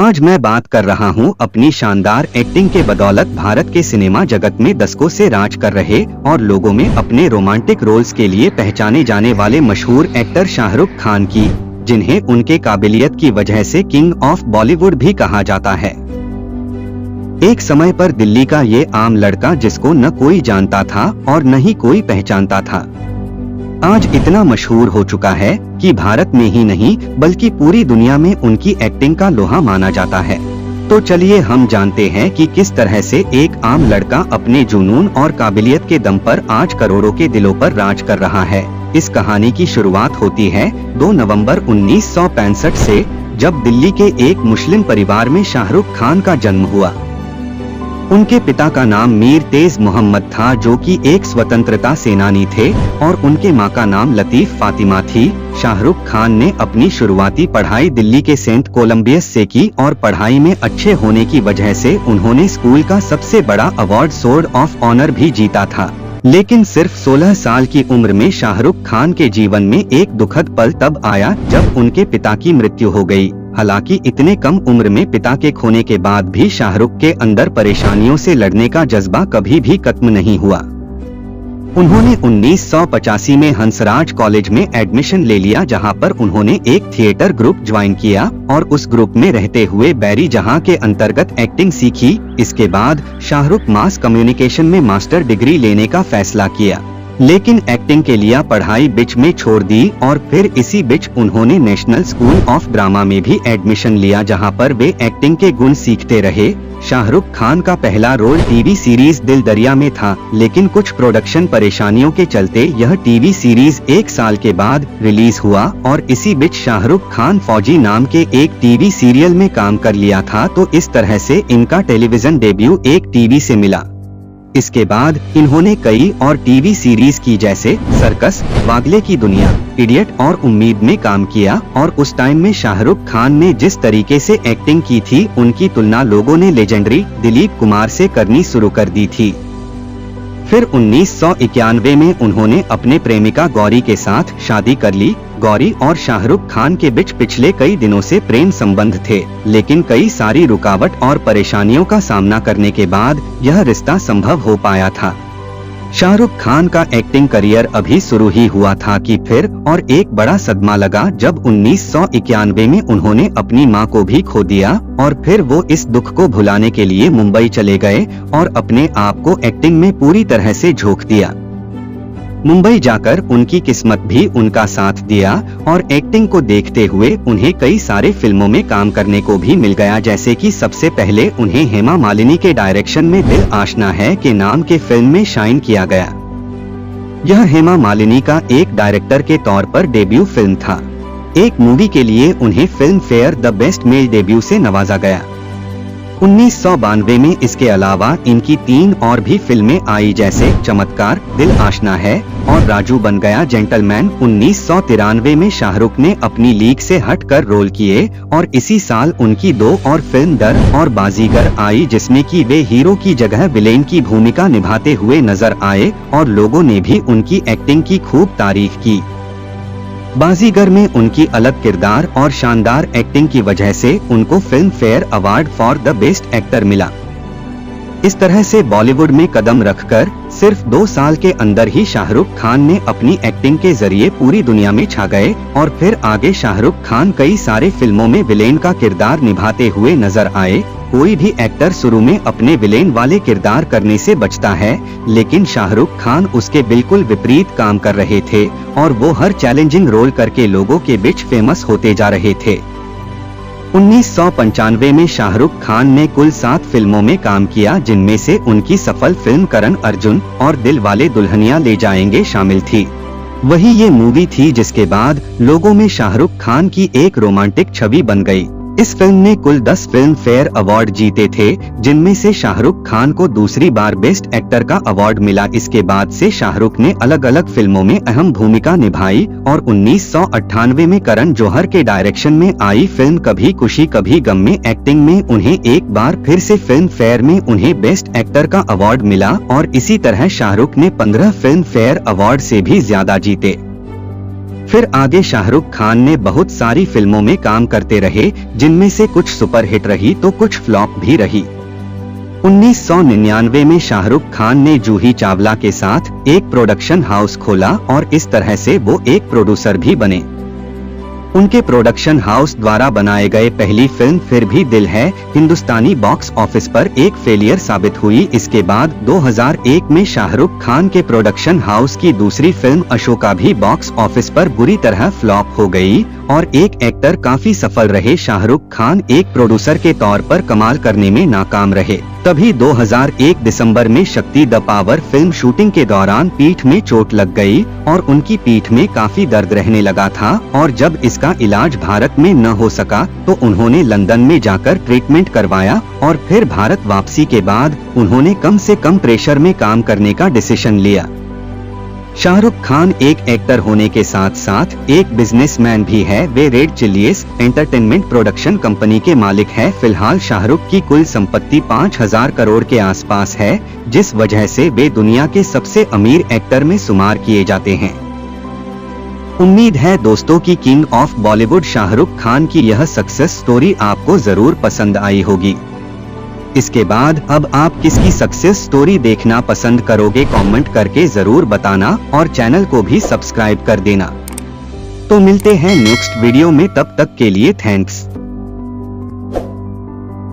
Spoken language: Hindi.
आज मैं बात कर रहा हूँ अपनी शानदार एक्टिंग के बदौलत भारत के सिनेमा जगत में दशकों से राज कर रहे और लोगों में अपने रोमांटिक रोल्स के लिए पहचाने जाने वाले मशहूर एक्टर शाहरुख खान की, जिन्हें उनके काबिलियत की वजह से किंग ऑफ बॉलीवुड भी कहा जाता है। एक समय पर दिल्ली का ये आम लड़का जिसको न कोई जानता था और न ही कोई पहचानता था, आज इतना मशहूर हो चुका है कि भारत में ही नहीं बल्कि पूरी दुनिया में उनकी एक्टिंग का लोहा माना जाता है। तो चलिए हम जानते हैं कि किस तरह से एक आम लड़का अपने जुनून और काबिलियत के दम पर आज करोड़ों के दिलों पर राज कर रहा है। इस कहानी की शुरुआत होती है 2 नवंबर 1965 से, जब दिल्ली के एक मुस्लिम परिवार में शाहरुख खान का जन्म हुआ। उनके पिता का नाम मीर तेज मोहम्मद था, जो कि एक स्वतंत्रता सेनानी थे, और उनके मां का नाम लतीफ फातिमा थी। शाहरुख खान ने अपनी शुरुआती पढ़ाई दिल्ली के सेंट कोलंबियस से की और पढ़ाई में अच्छे होने की वजह से उन्होंने स्कूल का सबसे बड़ा अवार्ड सोर्ड ऑफ ऑनर भी जीता था। लेकिन सिर्फ 16 साल की उम्र में शाहरुख खान के जीवन में एक दुखद पल तब आया जब उनके पिता की मृत्यु हो गई। हालांकि इतने कम उम्र में पिता के खोने के बाद भी शाहरुख के अंदर परेशानियों से लड़ने का जज्बा कभी भी खत्म नहीं हुआ। उन्होंने 1985 में हंसराज कॉलेज में एडमिशन ले लिया, जहां पर उन्होंने एक थिएटर ग्रुप ज्वाइन किया और उस ग्रुप में रहते हुए बैरी जहां के अंतर्गत एक्टिंग सीखी। इसके बाद शाहरुख मास कम्युनिकेशन में मास्टर डिग्री लेने का फैसला किया, लेकिन एक्टिंग के लिए पढ़ाई बीच में छोड़ दी और फिर इसी बीच उन्होंने नेशनल स्कूल ऑफ ड्रामा में भी एडमिशन लिया, जहां पर वे एक्टिंग के गुण सीखते रहे। शाहरुख खान का पहला रोल टीवी सीरीज दिल दरिया में था, लेकिन कुछ प्रोडक्शन परेशानियों के चलते यह टीवी सीरीज 1 साल के बाद रिलीज हुआ और इसी बीच शाहरुख खान फौजी नाम के एक टीवी सीरियल में काम कर लिया था। तो इस तरह से इनका टेलीविजन डेब्यू एक टीवी से मिला। इसके बाद इन्होंने कई और टीवी सीरीज की, जैसे सर्कस, वागले की दुनिया, इडियट और उम्मीद में काम किया, और उस टाइम में शाहरुख खान ने जिस तरीके से एक्टिंग की थी उनकी तुलना लोगों ने लेजेंडरी दिलीप कुमार से करनी शुरू कर दी थी। फिर 1991 में उन्होंने अपने प्रेमिका गौरी के साथ शादी कर ली। गौरी और शाहरुख खान के बीच पिछले कई दिनों से प्रेम संबंध थे, लेकिन कई सारी रुकावट और परेशानियों का सामना करने के बाद यह रिश्ता संभव हो पाया था। शाहरुख खान का एक्टिंग करियर अभी शुरू ही हुआ था कि फिर और एक बड़ा सदमा लगा जब 1991 में उन्होंने अपनी मां को भी खो दिया, और फिर वो इस दुख को भुलाने के लिए मुंबई चले गए और अपने आप को एक्टिंग में पूरी तरह से झोंक दिया। मुंबई जाकर उनकी किस्मत भी उनका साथ दिया और एक्टिंग को देखते हुए उन्हें कई सारे फिल्मों में काम करने को भी मिल गया, जैसे कि सबसे पहले उन्हें हेमा मालिनी के डायरेक्शन में दिल आशना है के नाम के फिल्म में शाइन किया गया। यह हेमा मालिनी का एक डायरेक्टर के तौर पर डेब्यू फिल्म था। एक मूवी के लिए उन्हें film fair the best male debut से नवाजा गया। 1992 में इसके अलावा इनकी 3 और भी फिल्में आई, जैसे चमत्कार, दिल आशना है और राजू बन गया जेंटलमैन। 1993 में शाहरुख ने अपनी लीग से हटकर रोल किए और इसी साल उनकी 2 और फिल्म डर और बाजीगर आई, जिसमें कि वे हीरो की जगह विलेन की भूमिका निभाते हुए नजर आए और लोगों ने भी उनकी एक्टिंग की खूब तारीफ की। बाजीगर में उनकी अलग किरदार और शानदार एक्टिंग की वजह से उनको film fair award for the best actor मिला। इस तरह से बॉलीवुड में कदम रखकर सिर्फ 2 साल के अंदर ही शाहरुख खान ने अपनी एक्टिंग के जरिए पूरी दुनिया में छा गए और फिर आगे शाहरुख खान कई सारे फिल्मों में विलेन का किरदार निभाते हुए नजर आए। कोई भी एक्टर शुरू में अपने विलेन वाले किरदार करने से बचता है, लेकिन शाहरुख खान उसके बिल्कुल विपरीत काम कर रहे थे और वो हर चैलेंजिंग रोल करके लोगों के बीच फेमस होते जा रहे थे। 1995 में शाहरुख खान ने कुल 7 फिल्मों में काम किया, जिनमें से उनकी सफल फिल्म करण अर्जुन और दिल वाले दुल्हनिया ले जाएंगे शामिल थी। वही ये मूवी थी जिसके बाद लोगों में शाहरुख खान की एक रोमांटिक छवि बन गई। इस फिल्म ने कुल 10 फिल्म फेयर अवार्ड जीते थे, जिनमें से शाहरुख खान को दूसरी बार बेस्ट एक्टर का अवार्ड मिला। इसके बाद से शाहरुख ने अलग अलग फिल्मों में अहम भूमिका निभाई और 1998 में करण जौहर के डायरेक्शन में आई फिल्म कभी खुशी कभी गम में एक्टिंग में उन्हें एक बार फिर से फिल्म फेयर में उन्हें बेस्ट एक्टर का अवार्ड मिला और इसी तरह शाहरुख ने 15 फिल्म फेयर अवार्ड से भी ज्यादा जीते। फिर आगे शाहरुख खान ने बहुत सारी फिल्मों में काम करते रहे, जिनमें से कुछ सुपरहिट रही तो कुछ फ्लॉप भी रही। 1999 में शाहरुख खान ने जूही चावला के साथ एक प्रोडक्शन हाउस खोला और इस तरह से वो एक प्रोड्यूसर भी बने। उनके प्रोडक्शन हाउस द्वारा बनाए गए पहली फिल्म फिर भी दिल है हिंदुस्तानी बॉक्स ऑफिस पर एक फेलियर साबित हुई। इसके बाद 2001 में शाहरुख खान के प्रोडक्शन हाउस की दूसरी फिल्म अशोका भी बॉक्स ऑफिस पर बुरी तरह फ्लॉप हो गई और एक एक्टर काफी सफल रहे शाहरुख खान एक प्रोड्यूसर के तौर पर कमाल करने में नाकाम रहे। तभी 2001 दिसंबर में शक्ति द पावर फिल्म शूटिंग के दौरान पीठ में चोट लग गई और उनकी पीठ में काफी दर्द रहने लगा था और जब इसका इलाज भारत में न हो सका तो उन्होंने लंदन में जाकर ट्रीटमेंट करवाया और फिर भारत वापसी के बाद उन्होंने कम से कम प्रेशर में काम करने का डिसीजन लिया। शाहरुख खान एक एक्टर होने के साथ साथ एक बिजनेसमैन भी है। वे red chillies entertainment production company के मालिक है। फिलहाल शाहरुख की कुल संपत्ति 5000 करोड़ के आसपास है, जिस वजह से वे दुनिया के सबसे अमीर एक्टर में शुमार किए जाते हैं। उम्मीद है दोस्तों कि किंग ऑफ बॉलीवुड शाहरुख खान की यह सक्सेस स्टोरी आपको जरूर पसंद आई होगी। इसके बाद अब आप किसकी सक्सेस स्टोरी देखना पसंद करोगे, कमेंट करके जरूर बताना और चैनल को भी सब्सक्राइब कर देना। तो मिलते हैं नेक्स्ट वीडियो में, तब तक के लिए थैंक्स।